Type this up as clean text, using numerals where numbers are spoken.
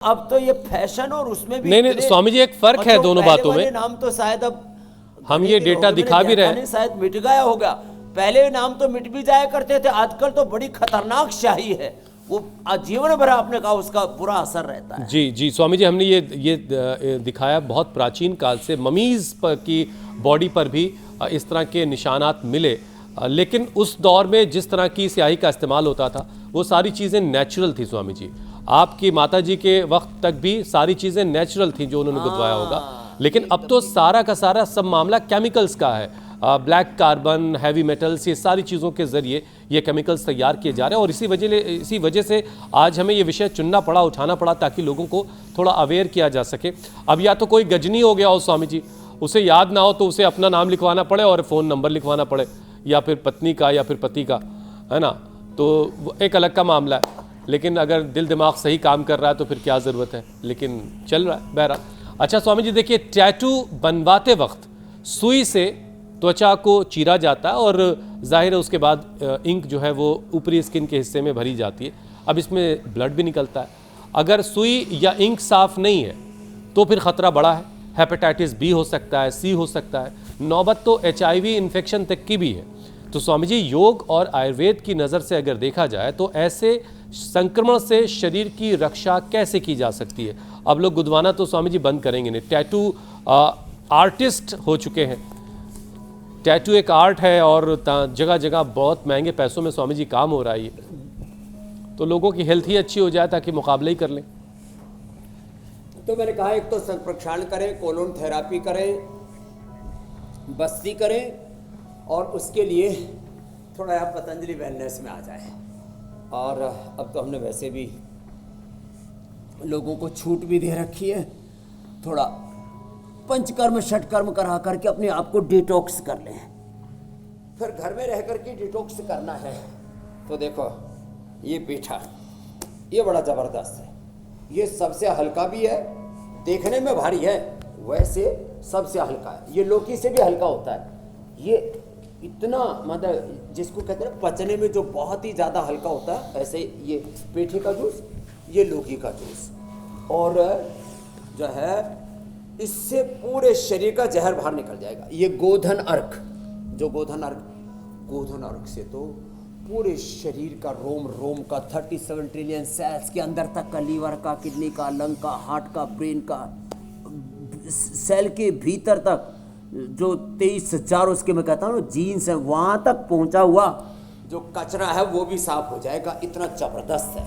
अब तो ये फैशन और उसमें भी नहीं स्वामी जी, एक फर्क है दोनों बातों में। नाम तो शायद अब हम ये डेटा दिखा भी रहे हैं, शायद मिट गया होगा। पहले नाम तो मिट भी जाया करते थे, आजकल तो बड़ी खतरनाक शाही है, वो जीवन भर आपने कहा उसका बुरा असर रहता है। जी जी स्वामी जी, हमने ये दिखाया बहुत प्राचीन काल से ममीज की बॉडी पर भी इस तरह के निशानात मिले, लेकिन उस दौर में जिस तरह की स्याही का इस्तेमाल होता था वो सारी चीज़ें नेचुरल थी स्वामी जी। आपकी माता जी के वक्त तक भी सारी चीज़ें नेचुरल थी जो उन्होंने गुदवाया होगा, लेकिन अब तो सारा का सारा सब मामला केमिकल्स का है। ब्लैक कार्बन, हैवी मेटल्स, ये सारी चीज़ों के ज़रिए ये केमिकल्स तैयार किए जा रहे हैं और इसी वजह से आज हमें ये विषय चुनना पड़ा, उठाना पड़ा, ताकि लोगों को थोड़ा अवेयर किया जा सके। अब या तो कोई गजनी हो गया हो स्वामी जी, उसे याद ना हो तो उसे अपना नाम लिखवाना पड़े और फ़ोन नंबर लिखवाना पड़े, या फिर पत्नी का या फिर पति का, है ना, तो एक अलग का मामला है। लेकिन अगर दिल दिमाग सही काम कर रहा है तो फिर क्या ज़रूरत है, लेकिन चल रहा है बहरहाल। अच्छा स्वामी जी देखिए, टैटू बनवाते वक्त सुई से त्वचा को चीरा जाता है और जाहिर है उसके बाद इंक जो है वो ऊपरी स्किन के हिस्से में भरी जाती है। अब इसमें ब्लड भी निकलता है, अगर सुई या इंक साफ नहीं है तो फिर ख़तरा बड़ा है। हेपेटाइटिस बी हो सकता है, सी हो सकता है, नौबत तो HIV इन्फेक्शन तक की भी है। तो स्वामी जी, योग और आयुर्वेद की नज़र से अगर देखा जाए तो ऐसे संक्रमण से शरीर की रक्षा कैसे की जा सकती है? अब लोग गुदवाना तो स्वामी जी बंद करेंगे नहीं, टैटू आर्टिस्ट हो चुके हैं, टैटू एक आर्ट है और जगह जगह बहुत महंगे पैसों में स्वामी जी काम हो रहा है, तो लोगों की हेल्थ ही अच्छी हो जाए ताकि मुकाबले ही कर लें। तो मैंने कहा एक तो संप्रक्षालन करें, कोलोन थेरापी करें, बस्ती करें, और उसके लिए थोड़ा आप पतंजलि वेलनेस में आ जाए। और अब तो हमने वैसे भी लोगों को छूट भी दे रखी है, थोड़ा पंचकर्म षटकर्म करा करके अपने आप को डिटॉक्स कर लें। फिर घर में रह करके डिटॉक्स करना है तो देखो ये पीठा, ये बड़ा ज़बरदस्त है, ये सबसे हल्का भी है, देखने में भारी है, वैसे सबसे हल्का है, ये लौकी से भी हल्का होता है। ये इतना मतलब जिसको कहते हैं पचने में जो बहुत ही ज़्यादा हल्का होता है, ऐसे ये पेठे का जूस, ये लौकी का जूस, और जो है इससे पूरे शरीर का जहर बाहर निकल जाएगा। ये गोधन अर्क, जो गोधन अर्क से तो पूरे शरीर का रोम रोम का 37 ट्रिलियन सेल्स के अंदर तक का, लीवर का, किडनी का, लंग का, हार्ट का, ब्रेन का, सेल के भीतर तक जो 23,000 उसके मैं कहता हूँ जीन्स है, वहाँ तक पहुँचा हुआ जो कचरा है वो भी साफ हो जाएगा, इतना ज़बरदस्त है।